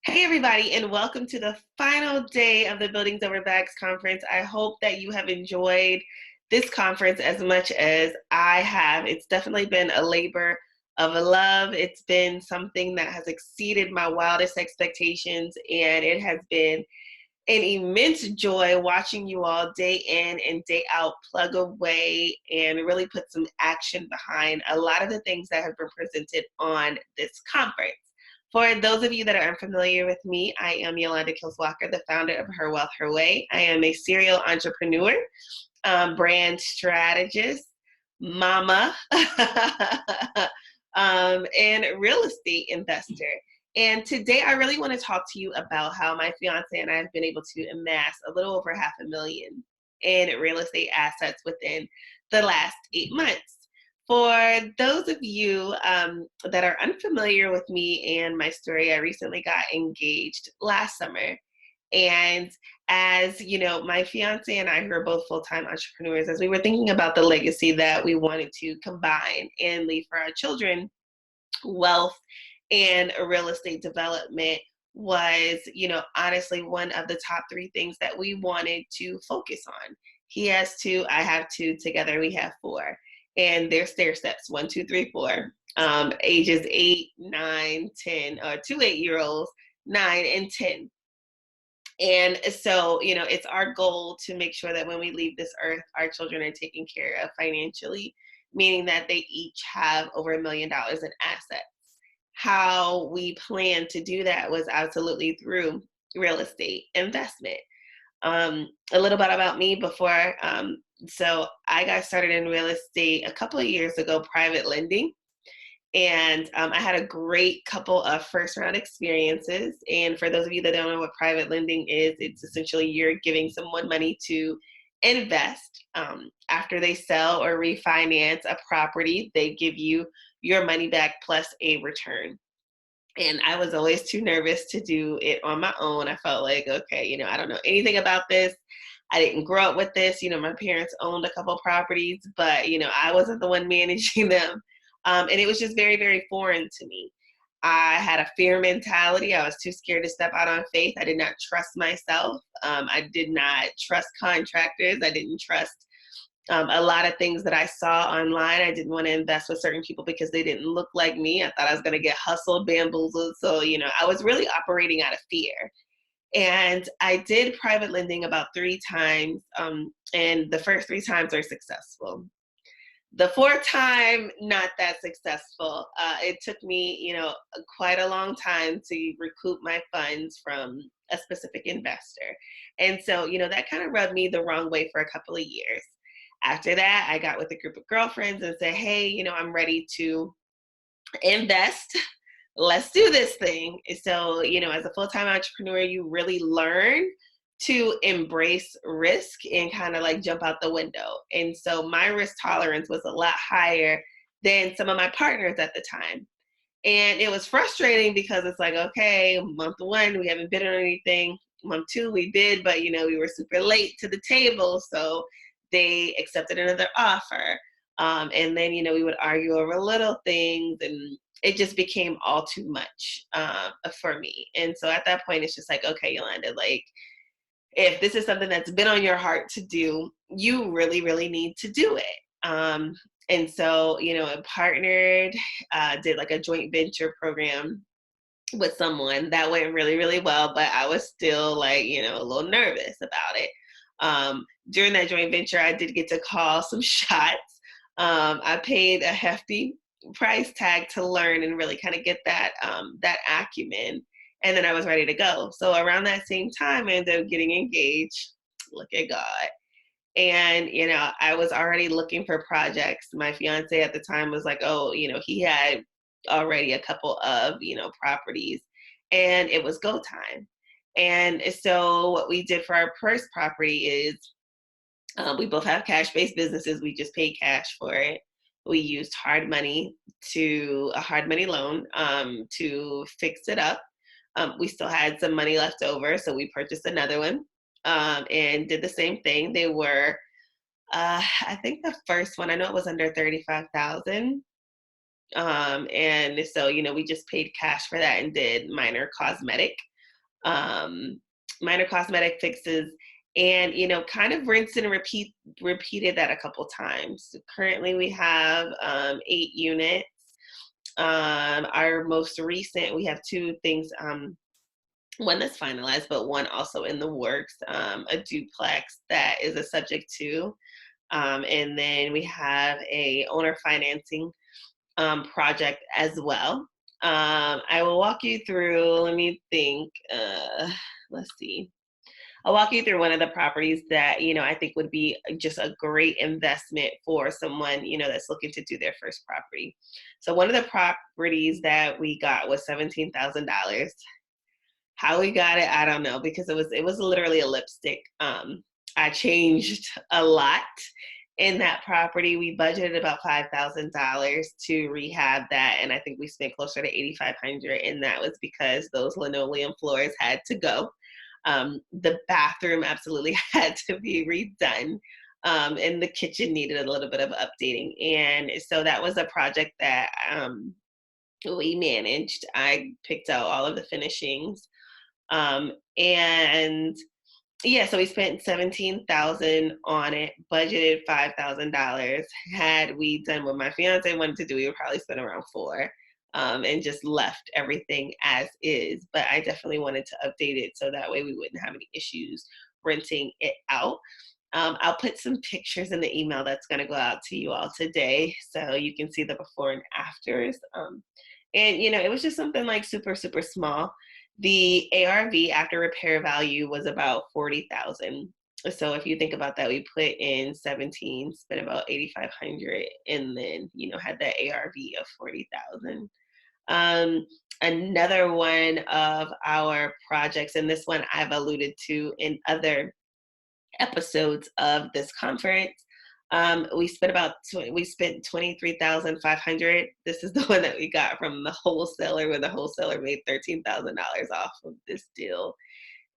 Hey, everybody, and welcome to the final day of the Buildings Over Bags conference. I hope that you have enjoyed this conference as much as I have. It's definitely been a labor of love. It's been something that has exceeded my wildest expectations, and it has been an immense joy watching you all day in and day out plug away and really put some action behind a lot of the things that have been presented on this conference. For those of you that are unfamiliar with me, I am Yolanda Keels-Walker, the founder of Her Wealth, Her Way. I am a serial entrepreneur, brand strategist, mama, and real estate investor. And today I really want to talk to you about how my fiance and I have been able to amass a little over $500,000 in real estate assets within the last 8 months. For those of you that are unfamiliar with me and my story, I recently got engaged last summer. And as you know, my fiance and I, who are both full-time entrepreneurs, as we were thinking about the legacy that we wanted to combine and leave for our children, wealth and real estate development was, honestly one of the top three things that we wanted to focus on. He has two, I have two, together we have four. And they're stair steps, 1, 2, 3, 4, ages 8, 9, 10, or two 8-year-olds, 9 and 10. And so, it's our goal to make sure that when we leave this earth, our children are taken care of financially, meaning that they each have over $1 million in assets. How we plan to do that was absolutely through real estate investment. A little bit about me before. So I got started in real estate a couple of years ago, private lending. And I had a great couple of first round experiences. And for those of you that don't know what private lending is, it's essentially you're giving someone money to invest. After they sell or refinance a property, they give you your money back plus a return. And I was always too nervous to do it on my own. I felt like, okay, I don't know anything about this. I didn't grow up with this. My parents owned a couple properties, but I wasn't the one managing them. And it was just very, very foreign to me. I had a fear mentality. I was too scared to step out on faith. I did not trust myself. I did not trust contractors. I didn't trust a lot of things that I saw online. I didn't want to invest with certain people because they didn't look like me. I thought I was going to get hustled, bamboozled. So, I was really operating out of fear. And I did private lending about 3 times, and the first 3 times are successful. The fourth time, not that successful. It took me, quite a long time to recoup my funds from a specific investor. And so, that kind of rubbed me the wrong way for a couple of years. After that, I got with a group of girlfriends and said, hey, I'm ready to invest. Let's do this thing. So, as a full time entrepreneur, you really learn to embrace risk and kind of like jump out the window. And so my risk tolerance was a lot higher than some of my partners at the time. And it was frustrating because it's like, okay, month one, we haven't bid on anything. Month two, we did, but we were super late to the table. So they accepted another offer. And then, we would argue over little things, and it just became all too much for me. And so at that point, it's just like, okay, Yolanda, like, if this is something that's been on your heart to do, you really, really need to do it. And so, I partnered, did like a joint venture program with someone that went really, really well, but I was still like, a little nervous about it. During that joint venture, I did get to call some shots. I paid a hefty price tag to learn and really kind of get that acumen. And then I was ready to go. So around that same time, I ended up getting engaged. Look at God. And, I was already looking for projects. My fiance at the time was like, oh, he had already a couple of, properties, and it was go time. And so what we did for our first property is we both have cash-based businesses. We just paid cash for it. We used a hard money loan to fix it up. We still had some money left over, so we purchased another one and did the same thing. They were, I think the first one, I know it was under 35,000. And so, we just paid cash for that and did minor cosmetic. um, minor cosmetic fixes, and kind of rinse and repeated that a couple times. So currently, we have 8 units. Our most recent, we have two things. One that's finalized, but one also in the works. A duplex that is a subject to, and then we have a owner financing project as well. I will walk you through. Let me think. Let's see. I'll walk you through one of the properties that I think would be just a great investment for someone that's looking to do their first property. So one of the properties that we got was $17,000. How we got it, I don't know, because it was literally a lipstick. I changed a lot in that property. We budgeted about $5,000 to rehab that, and I think we spent closer to $8,500, and that was because those linoleum floors had to go. The bathroom absolutely had to be redone. And the kitchen needed a little bit of updating. And so that was a project that we managed. I picked out all of the finishings. And yeah, so we spent 17,000 on it, budgeted $5,000. Had we done what my fiance wanted to do, we would probably spend around four, and just left everything as is. But I definitely wanted to update it so that way we wouldn't have any issues renting it out. I'll put some pictures in the email that's going to go out to you all today, so you can see the before and afters. And it was just something like super, super small. The ARV after repair value was about 40,000. So if you think about that, we put in 17, spent about 8,500, and then had that ARV of 40,000. Another one of our projects, and this one I've alluded to in other episodes of this conference. We spent 23,500. This is the one that we got from the wholesaler, where the wholesaler made $13,000 off of this deal,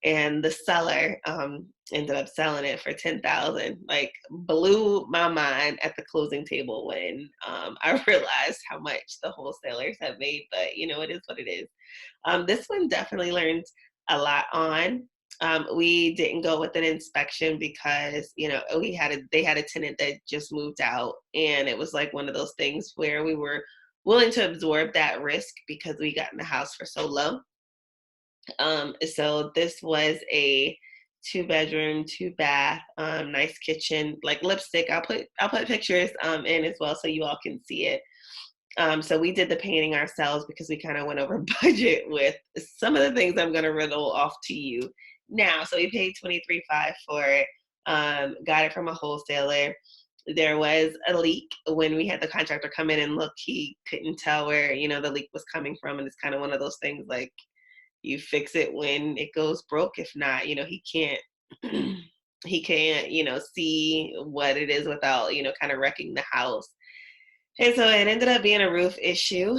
and the seller ended up selling it for 10,000. Like, blew my mind at the closing table when I realized how much the wholesalers have made. But it is what it is. This one definitely learned a lot on. We didn't go with an inspection because they had a tenant that just moved out, and it was like one of those things where we were willing to absorb that risk because we got in the house for so low. So this was a 2 bedroom, 2 bath, nice kitchen, like lipstick. I'll put pictures in as well so you all can see it. So we did the painting ourselves because we kind of went over budget with some of the things I'm going to riddle off to you now. So we paid 23.5 for it. Got it from a wholesaler. There was a leak when we had the contractor come in and look. He couldn't tell where the leak was coming from, and it's kind of one of those things like you fix it when it goes broke. If not, he can't. He can't, see what it is without, kind of wrecking the house. And so it ended up being a roof issue.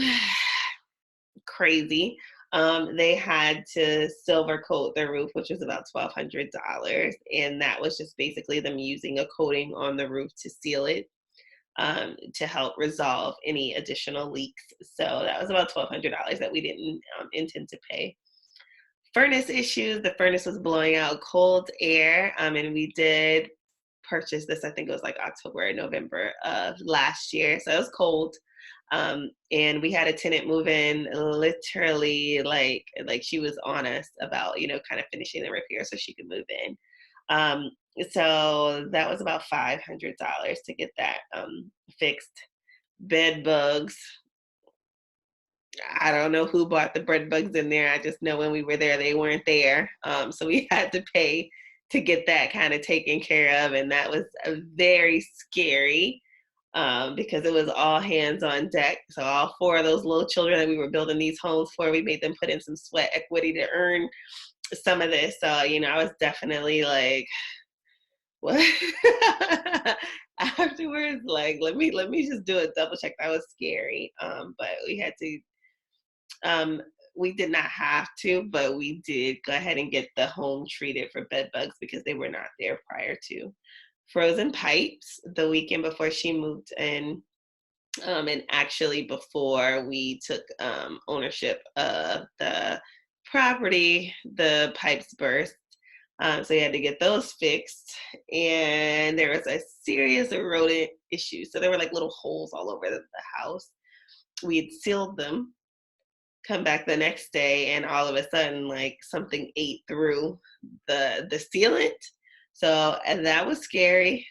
Crazy. They had to silver coat their roof, which was about $1,200. And that was just basically them using a coating on the roof to seal it, to help resolve any additional leaks. So that was about $1,200 that we didn't intend to pay. Furnace issues. The furnace was blowing out cold air, and we did purchase this. I think it was like October or November of last year, so it was cold. And we had a tenant move in literally like she was on us about kind of finishing the repair so she could move in. Um, so that was about $500 to get that fixed. Bed bugs. I don't know who bought the bread bugs in there. I just know when we were there, they weren't there. So we had to pay to get that kind of taken care of. And that was very scary, because it was all hands on deck. So all four of those little children that we were building these homes for, we made them put in some sweat equity to earn some of this. So, I was definitely like, what? Afterwards, like, let me just do a double check. That was scary. But we had to, we did not have to, but we did go ahead and get the home treated for bed bugs because they were not there prior to. Frozen pipes the weekend before she moved in, and actually before we took ownership of the property, the pipes burst. So we had to get those fixed. And there was a serious rodent issue. So there were like little holes all over the house. We'd sealed them, come back the next day, and all of a sudden, like something ate through the sealant. So and that was scary.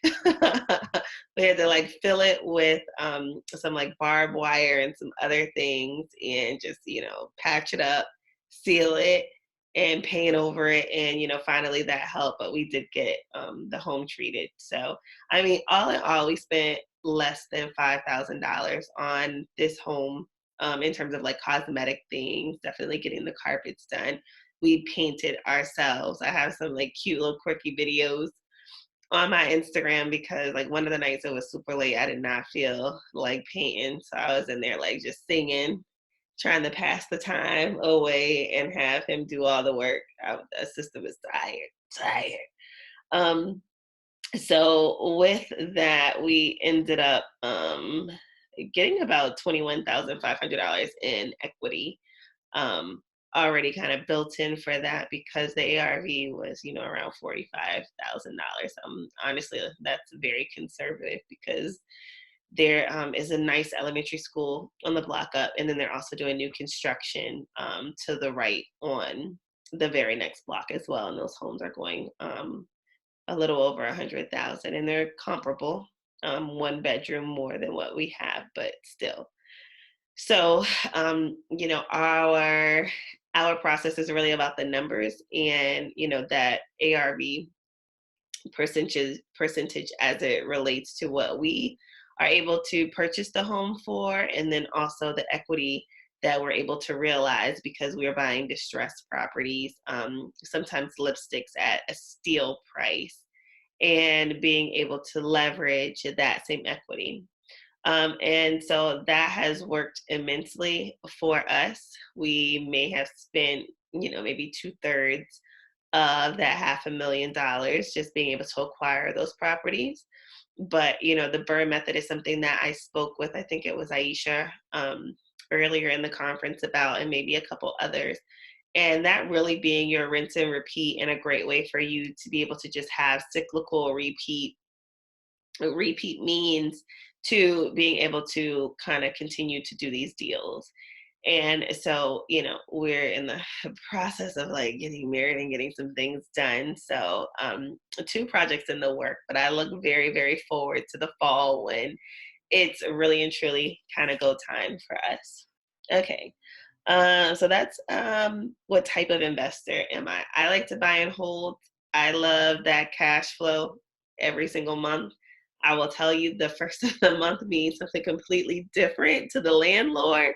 We had to like fill it with some like barbed wire and some other things, and just patch it up, seal it, and paint over it. And finally that helped. But we did get the home treated. So I mean, all in all, we spent less than $5,000 on this home, in terms of like cosmetic things, definitely getting the carpets done. We painted ourselves. I have some like cute little quirky videos on my Instagram because like one of the nights it was super late. I did not feel like painting. So I was in there like just singing, trying to pass the time away and have him do all the work. The system is tired. Um, so with that, we ended up getting about $21,500 in equity, um, already kind of built in for that because the ARV was, around $45,000. Honestly, that's very conservative because there is a nice elementary school on the block up, and then they're also doing new construction to the right on the very next block as well. And those homes are going a little over 100,000, and they're comparable, one bedroom more than what we have, but still. So, our process is really about the numbers, and that ARV percentage as it relates to what we are able to purchase the home for, and then also the equity that we're able to realize because we are buying distressed properties, sometimes lipsticks at a steal price, and being able to leverage that same equity. And so that has worked immensely for us. We may have spent, maybe two-thirds of that $500,000 just being able to acquire those properties. But, the Burr method is something that I spoke with, I think it was Aisha, earlier in the conference about, and maybe a couple others. And that really being your rinse and repeat, and a great way for you to be able to just have cyclical repeat means to being able to kind of continue to do these deals. And so, we're in the process of like getting married and getting some things done. So, two projects in the work, but I look very, very forward to the fall when it's really and truly kind of go time for us. Okay. So that's what type of investor am I? I like to buy and hold. I love that cash flow every single month. I will tell you the first of the month means something completely different to the landlord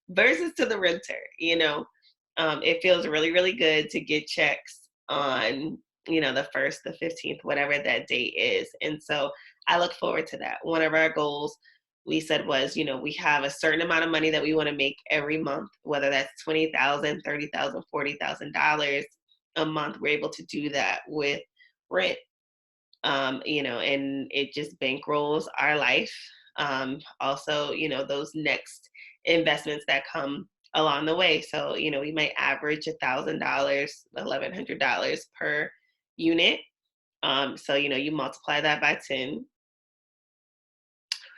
versus to the renter. It feels really, really good to get checks on, the first, the 15th, whatever that date is. And so I look forward to that. One of our goals we said was, we have a certain amount of money that we want to make every month, whether that's 20,000, 30,000, $40,000 a month. We're able to do that with rent, and it just bankrolls our life. Also, those next investments that come along the way. So, we might average $1,000, $1,100 per unit. So, you multiply that by 10,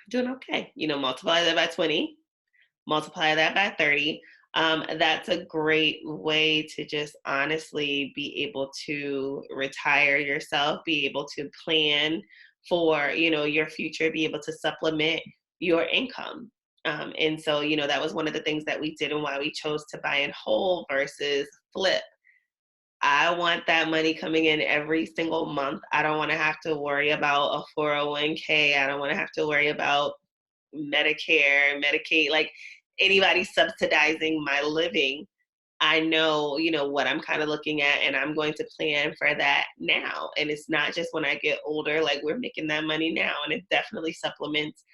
doing okay. Multiply that by 20, multiply that by 30. That's a great way to just honestly be able to retire yourself, be able to plan for, your future, be able to supplement your income. And so, that was one of the things that we did and why we chose to buy and hold versus flip. I want that money coming in every single month. I don't want to have to worry about a 401k. I don't want to have to worry about Medicare, Medicaid, like anybody subsidizing my living. I know, what I'm kind of looking at, and I'm going to plan for that now. And it's not just when I get older, like we're making that money now, and it definitely supplements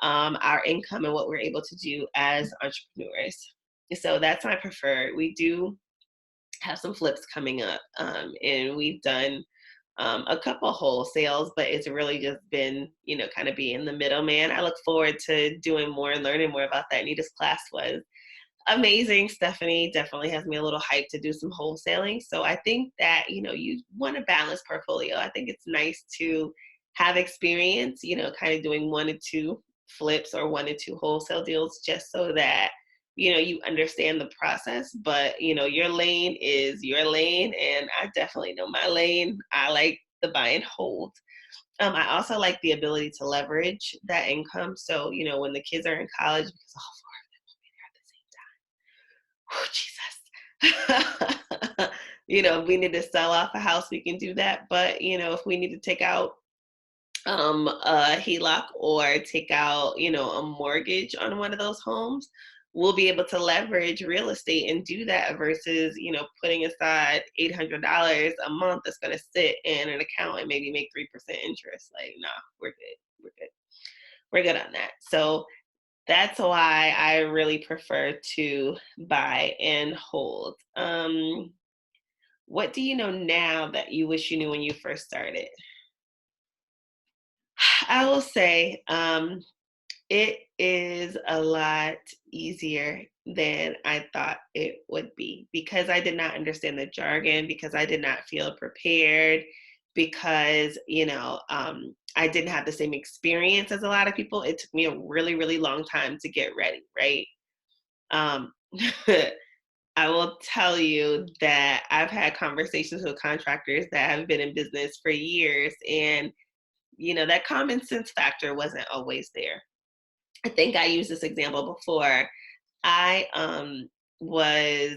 our income and what we're able to do as entrepreneurs. So that's my preferred. We do have some flips coming up, and we've done a couple wholesales, but it's really just been, kind of being the middleman. I look forward to doing more and learning more about that. Nita's class was Amazing. Stephanie definitely has me a little hyped to do some wholesaling. So I think that, you want a balanced portfolio. I think it's nice to have experience, kind of doing one or two flips or one or two wholesale deals just so that, you understand the process. But, your lane is your lane. And I definitely know my lane. I like the buy and hold. I also like the ability to leverage that income. So, when the kids are in college, because all four of them will be there at the same time. Oh, Jesus. If we need to sell off a house, we can do that. But, if we need to take out a HELOC or take out, a mortgage on one of those homes, we'll be able to leverage real estate and do that versus, putting aside $800 a month that's going to sit in an account and maybe make 3% interest. Like, nah, we're good. We're good. We're good on that. So that's why I really prefer to buy and hold. What do you know now that you wish you knew when you first started? I will say it is a lot easier than I thought it would be because I did not understand the jargon, because I did not feel prepared, because, I didn't have the same experience as a lot of people. It took me a really, really long time to get ready, right? Um, I will tell you that I've had conversations with contractors that have been in business for years, and that common sense factor wasn't always there. I think I used this example before. I was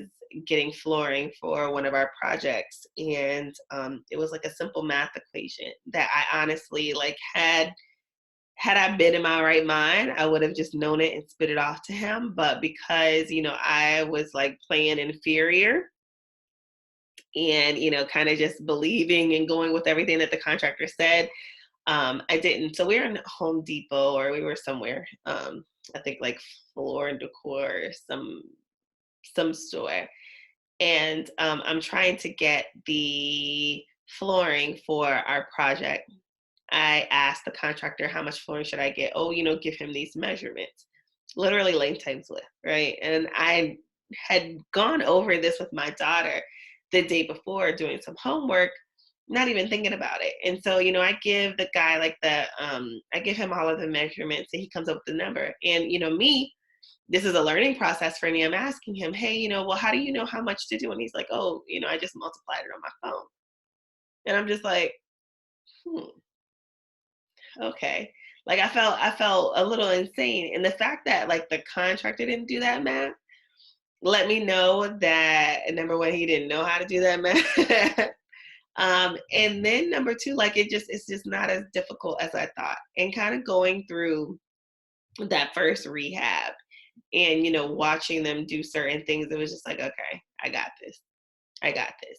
getting flooring for one of our projects, and it was like a simple math equation that I honestly like had I been in my right mind, I would have just known it and spit it off to him. But because, I was like playing inferior and, kind of just believing and going with everything that the contractor said, I didn't. So we were in Home Depot or we were somewhere, I think like Floor and Decor or some store. And I'm trying to get the flooring for our project. I asked the contractor how much flooring should I get. Oh, give him these measurements. Literally length times width, right? And I had gone over this with my daughter the day before doing some homework, not even thinking about it. And so, I give the guy like I give him all of the measurements and he comes up with the number. And, me, this is a learning process for me. I'm asking him, hey, well, how do you know how much to do? And he's like, oh, I just multiplied it on my phone. And I'm just like, hmm, okay. Like I felt a little insane. And the fact that like the contractor didn't do that math let me know that number one, he didn't know how to do that math. And then number two, like it's just not as difficult as I thought. And kind of going through that first rehab and watching them do certain things, it was just like, okay, I got this. I got this.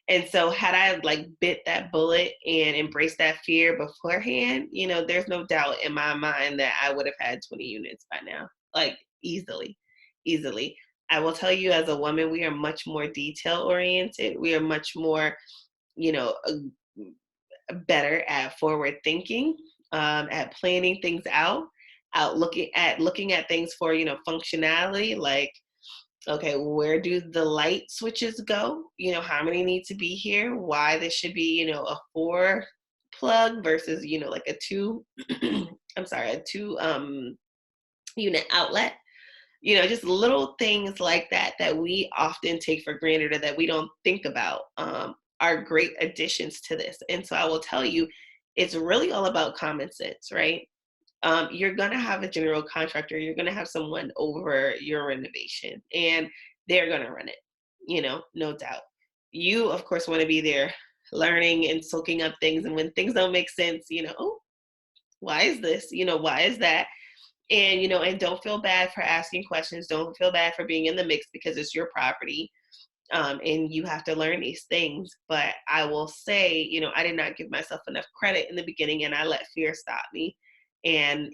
And so had I like bit that bullet and embraced that fear beforehand, there's no doubt in my mind that I would have had 20 units by now. Like easily. Easily. I will tell you as a woman, we are much more detail oriented. We are much more, you know, better at forward thinking, at planning things out looking at things for, functionality, like, okay, where do the light switches go? How many need to be here? Why this should be, a four plug versus, like a two, I'm sorry, a two unit outlet. Just little things like that that we often take for granted or that we don't think about are great additions to this. And so I will tell you, it's really all about common sense, right? You're going to have a general contractor, you're going to have someone over your renovation, and they're going to run it, no doubt. You, of course, want to be there learning and soaking up things. And when things don't make sense, oh, why is this? Why is that? And, and don't feel bad for asking questions. Don't feel bad for being in the mix because it's your property. And you have to learn these things. But I will say, I did not give myself enough credit in the beginning and I let fear stop me. And,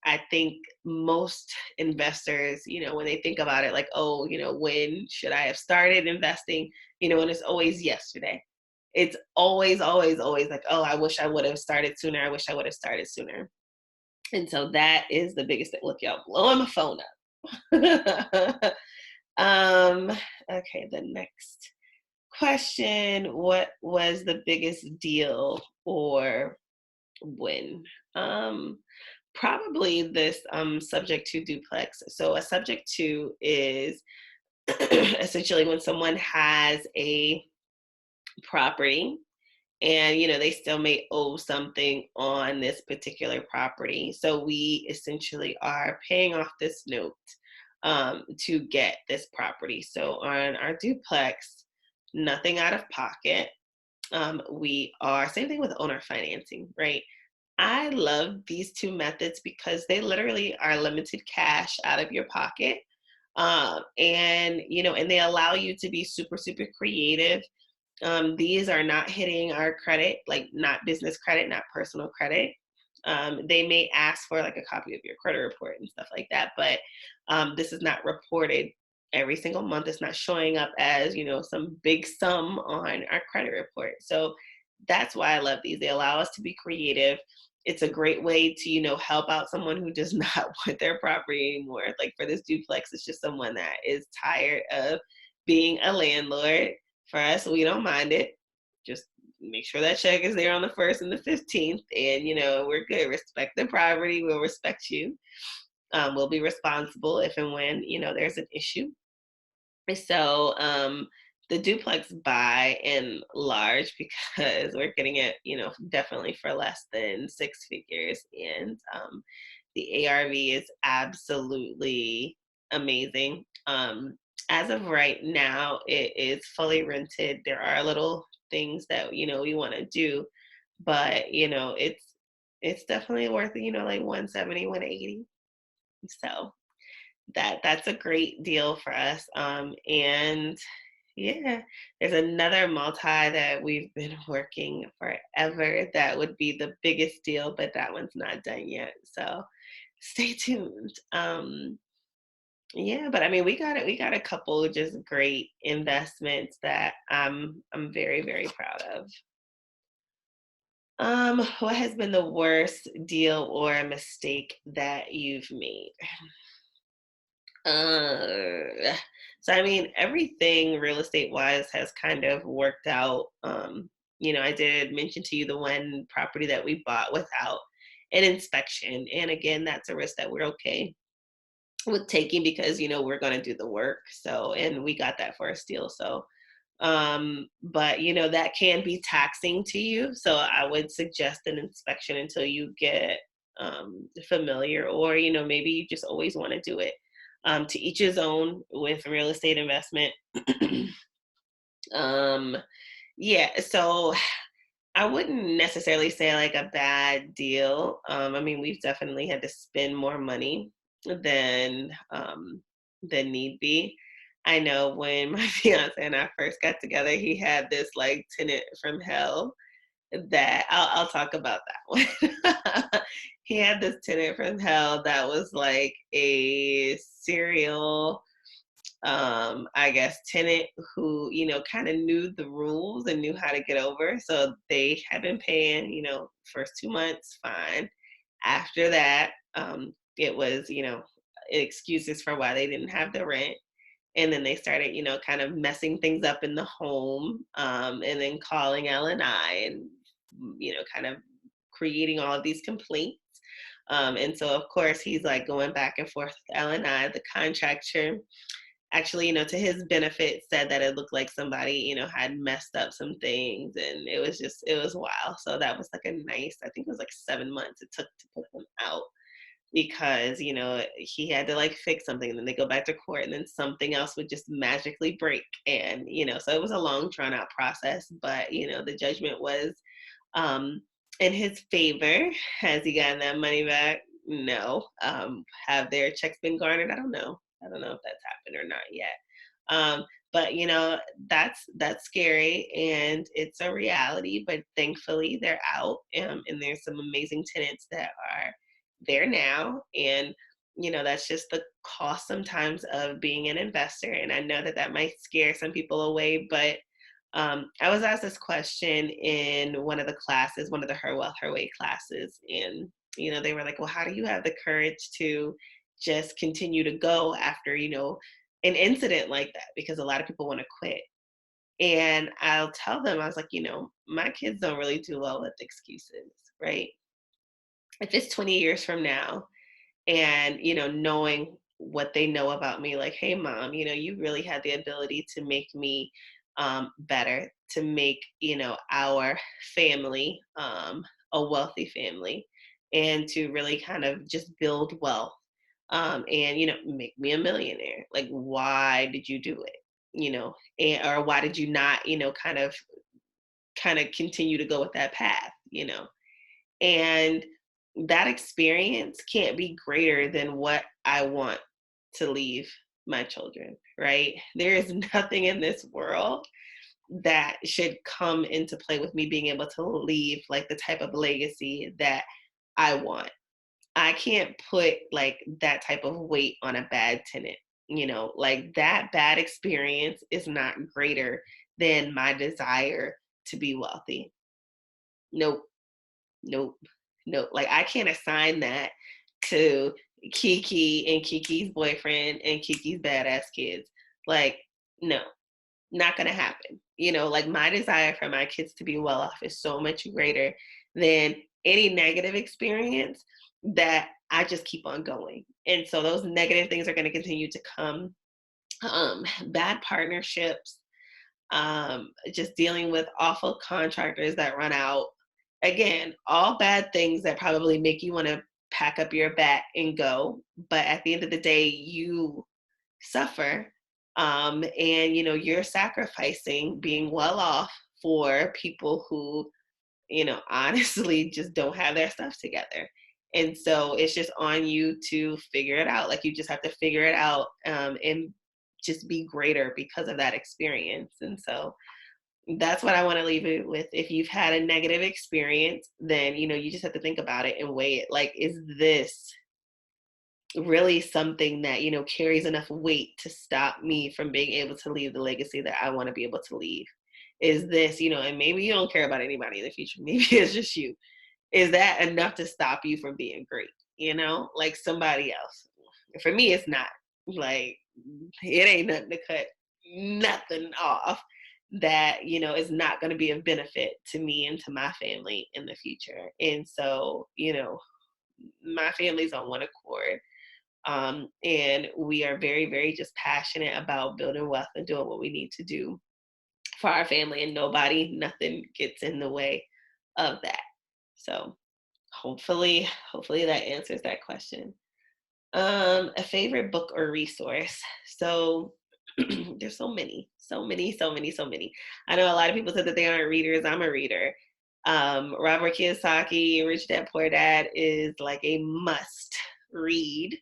I think most investors, when they think about it, like, oh, when should I have started investing? And it's always yesterday. It's always, always, always like, oh, I wish I would have started sooner. I wish I would have started sooner. And so that is the biggest thing. Look, y'all blowing my phone up. um, okay, the next question. What was the biggest deal or win? Um, Probably this subject to duplex. So a subject to is essentially when someone has a property and they still may owe something on this particular property, so we essentially are paying off this note to get this property. So on our duplex, nothing out of pocket. We are same thing with owner financing, right? I love these two methods because they literally are limited cash out of your pocket. And they allow you to be super, super creative. These are not hitting our credit, like not business credit, not personal credit. They may ask for like a copy of your credit report and stuff like that, but this is not reported every single month. It's not showing up as some big sum on our credit report. So that's why I love these. They allow us to be creative. It's a great way to help out someone who does not want their property anymore. Like for this duplex, it's just someone that is tired of being a landlord. For us, we don't mind it. Just make sure that check is there on the 1st and the 15th, and we're good. Respect the property. We'll respect you. We'll be responsible if and when there's an issue. So the duplex by and large, because we're getting it, definitely for less than 6 figures, and the ARV is absolutely amazing. As of right now, it is fully rented. There are little things that we want to do, but it's definitely worth like 170, 180. So that's a great deal for us. And yeah, there's another multi that we've been working forever that would be the biggest deal, but that one's not done yet. So stay tuned. Yeah, but I mean, we got a couple just great investments that I'm very, very proud of. What has been the worst deal or mistake that you've made? Uh, so I mean, everything real estate wise has kind of worked out. I did mention to you the one property that we bought without an inspection, and again, that's a risk that we're okay with taking because we're going to do the work. So, and we got that for a steal. So, but that can be taxing to you. So I would suggest an inspection until you get familiar, or maybe you just always want to do it. To each his own with real estate investment. um, yeah, so I wouldn't necessarily say like a bad deal. I mean, we've definitely had to spend more money than than need be. I know when my fiance and I first got together, he had this like tenant from hell that I'll talk about that one. He had this tenant from hell that was like a serial I guess tenant who kind of knew the rules and knew how to get over. So they had been paying first 2 months fine. After that, it was excuses for why they didn't have the rent, and then they started kind of messing things up in the home, and then calling L&I and kind of creating all of these complaints. And so of course he's like going back and forth with L&I. The contractor actually, to his benefit, said that it looked like somebody, had messed up some things, and it was wild. So that was like a nice, I think it was like 7 months it took to put them out because, he had to like fix something, and then they go back to court, and then something else would just magically break. And, so it was a long, drawn out process, but, the judgment was in his favor. Has he gotten that money back? No. Have their checks been garnered? I don't know. I don't know if that's happened or not yet. But that's scary and it's a reality. But thankfully they're out, and there's some amazing tenants that are there now. And that's just the cost sometimes of being an investor. And I know that that might scare some people away, but I was asked this question in one of the classes, one of the Her Wealth Her Way classes, and they were like, "Well, how do you have the courage to just continue to go after, an incident like that, because a lot of people want to quit. And I'll tell them, I was like, my kids don't really do well with excuses, right? If it's 20 years from now and, knowing what they know about me, like, hey, mom, you really had the ability to make me better, to make, our family a wealthy family, and to really kind of just build wealth, and, make me a millionaire. Like, why did you do it? Or why did you not, kind of continue to go with that path? And that experience can't be greater than what I want to leave my children, right? There is nothing in this world that should come into play with me being able to leave like the type of legacy that I want. I can't put like that type of weight on a bad tenant. Like that bad experience is not greater than my desire to be wealthy. Nope. Nope. Nope. Like I can't assign that to Kiki and Kiki's boyfriend and Kiki's badass kids. Like, no, not gonna happen. Like my desire for my kids to be well off is so much greater than any negative experience that I just keep on going. And so those negative things are gonna continue to come. Bad partnerships, just dealing with awful contractors that run out. Again, all bad things that probably make you want to pack up your bag and go. But at the end of the day, you suffer. And, you're sacrificing being well off for people who, honestly just don't have their stuff together. And so it's just on you to figure it out. Like you just have to figure it out, and just be greater because of that experience. And so that's what I want to leave it with. If you've had a negative experience, then, you just have to think about it and weigh it. Like, is this really something that, carries enough weight to stop me from being able to leave the legacy that I want to be able to leave? Is this, and maybe you don't care about anybody in the future. Maybe it's just you. Is that enough to stop you from being great? Like somebody else. For me, it's not. Like, it ain't nothing to cut nothing off that, is not going to be of benefit to me and to my family in the future. And so, my family's on one accord. And we are very, very just passionate about building wealth and doing what we need to do for our family, and nothing gets in the way of that. So hopefully that answers that question. A favorite book or resource. So there's so many, so many, so many, so many. I know a lot of people said that they aren't readers. I'm a reader. Robert Kiyosaki, Rich Dad Poor Dad is like a must read.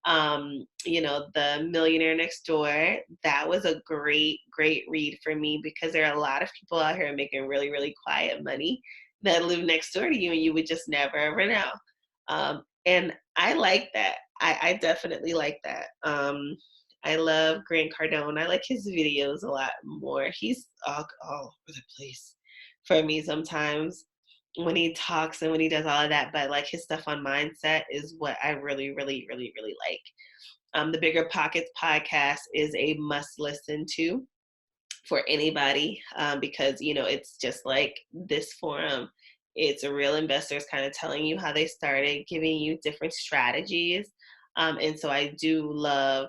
The Millionaire Next Door, that was a great, great read for me, because there are a lot of people out here making really, really quiet money that live next door to you, and you would just never ever know. And I like that. I definitely like that. I love Grant Cardone. I like his videos a lot more. He's all over the place for me sometimes when he talks and when he does all of that. But like his stuff on mindset is what I really, really, really, really like. The Bigger Pockets podcast is a must listen to for anybody, because, it's just like this forum. It's a real investors kind of telling you how they started, giving you different strategies. And so I do love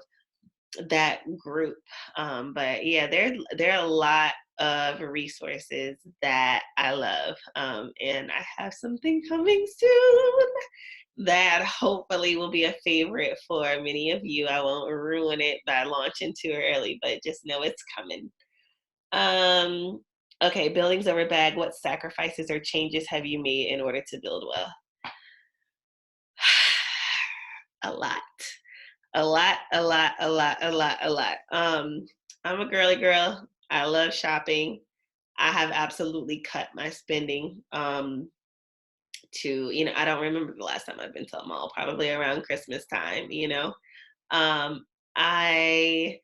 that group. But yeah, there are a lot of resources that I love. And I have something coming soon that hopefully will be a favorite for many of you. I won't ruin it by launching too early, but just know it's coming. Okay, buildings over bag. What sacrifices or changes have you made in order to build wealth? A lot. A lot, a lot, a lot, a lot, a lot. I'm a girly girl. I love shopping. I have absolutely cut my spending, to, I don't remember the last time I've been to a mall, probably around Christmas time. I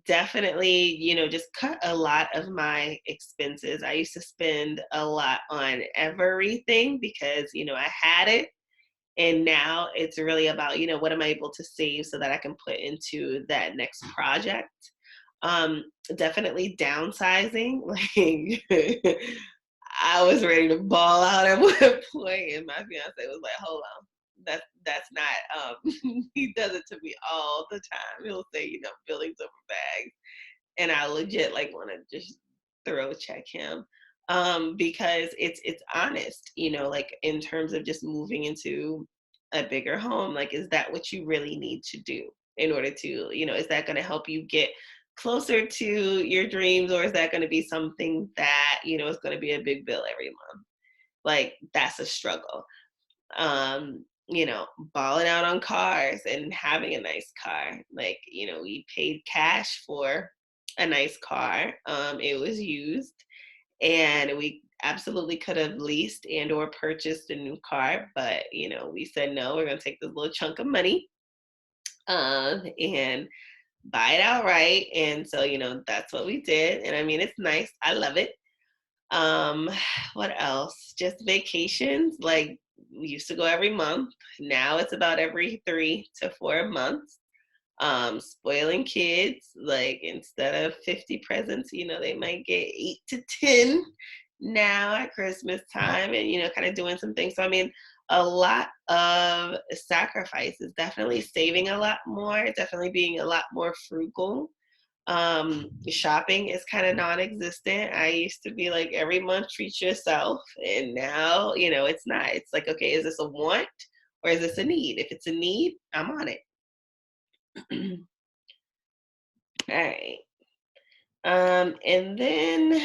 definitely, just cut a lot of my expenses. I used to spend a lot on everything because, I had it. And now it's really about, what am I able to save so that I can put into that next project. Um, Definitely downsizing. Like I was ready to ball out at one point, and my fiance was like, "Hold on, that's not." He does it to me all the time. He'll say, "Billings over bags," and I legit like want to just throw check him, because it's honest, like in terms of just moving into a bigger home. Like, is that what you really need to do in order to, is that going to help you get closer to your dreams, or is that going to be something that is going to be a big bill every month? Like, that's a struggle. Balling out on cars and having a nice car. Like, we paid cash for a nice car. It was used, and we absolutely could have leased and or purchased a new car, but we said no, we're gonna take this little chunk of money and buy it outright. And so, that's what we did. And I mean, it's nice. I love it. Um, what else? Just vacations. Like, we used to go every month. Now it's about every 3 to 4 months. Spoiling kids, like instead of 50 presents, they might get 8 to 10 now at Christmas time, and kind of doing some things. So I mean, a lot of sacrifices, definitely saving a lot more, definitely being a lot more frugal. Shopping is kind of non-existent. I used to be like, every month treat yourself, and now it's not. It's like, okay, is this a want or is this a need? If it's a need, I'm on it. All right. And then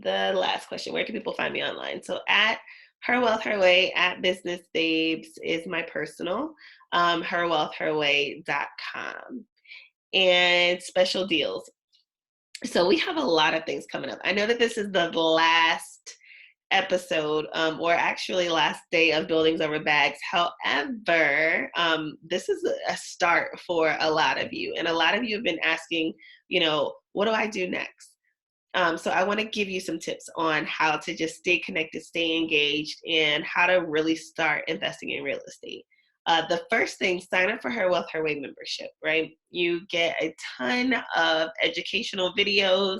the last question: where can people find me online? So at Her Wealth Her Way, at Business Babes is my personal, herwealthherway.com. And special deals. So we have a lot of things coming up. I know that this is the last episode, or actually last day of Buildings Over Bags. However, this is a start for a lot of you. And a lot of you have been asking, what do I do next? So I want to give you some tips on how to just stay connected, stay engaged, and how to really start investing in real estate. The first thing, sign up for Her Wealth Her Way membership, right? You get a ton of educational videos.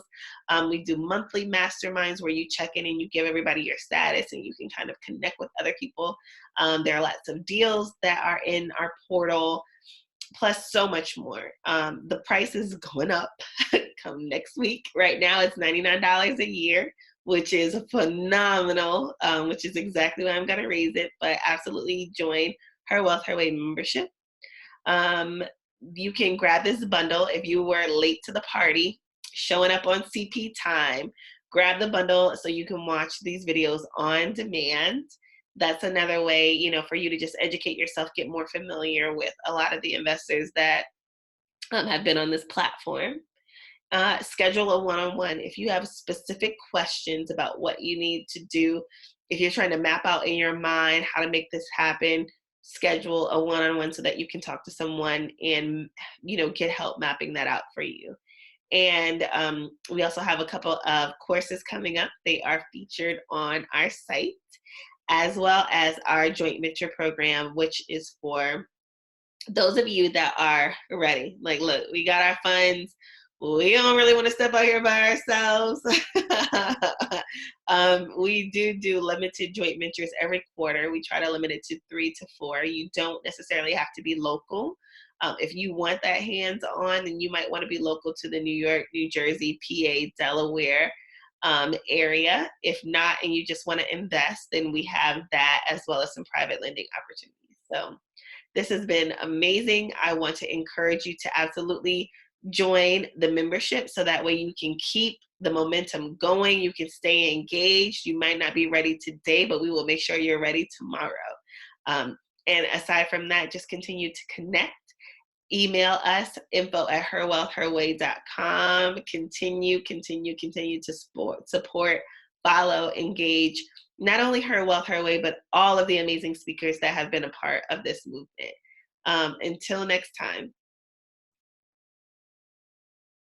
We do monthly masterminds where you check in and you give everybody your status and you can kind of connect with other people. There are lots of deals that are in our portal, plus so much more. The price is going up come next week. Right now it's $99 a year, which is phenomenal, which is exactly why I'm going to raise it. But absolutely join Her Wealth Her Way membership. You can grab this bundle if you were late to the party, showing up on CP time. Grab the bundle so you can watch these videos on demand. That's another way, for you to just educate yourself, get more familiar with a lot of the investors that have been on this platform. Schedule a one-on-one. If you have specific questions about what you need to do, if you're trying to map out in your mind how to make this happen, schedule a one-on-one so that you can talk to someone and get help mapping that out for you. And we also have a couple of courses coming up. They are featured on our site, as well as our joint venture program, which is for those of you that are ready. Like, look, we got our funds. We don't really want to step out here by ourselves. We do limited joint ventures every quarter. We try to limit it to 3 to 4. You don't necessarily have to be local. If you want that hands-on, then you might want to be local to the New York, New Jersey, PA, Delaware area. If not, and you just want to invest, then we have that, as well as some private lending opportunities. So this has been amazing. I want to encourage you to absolutely join the membership so that way you can keep the momentum going. You can stay engaged. You might not be ready today, but we will make sure you're ready tomorrow. And aside from that, just continue to connect. Email us, info@herwealthherway.com. Continue to support, follow, engage, not only Her Wealth Her Way, but all of the amazing speakers that have been a part of this movement. Until next time.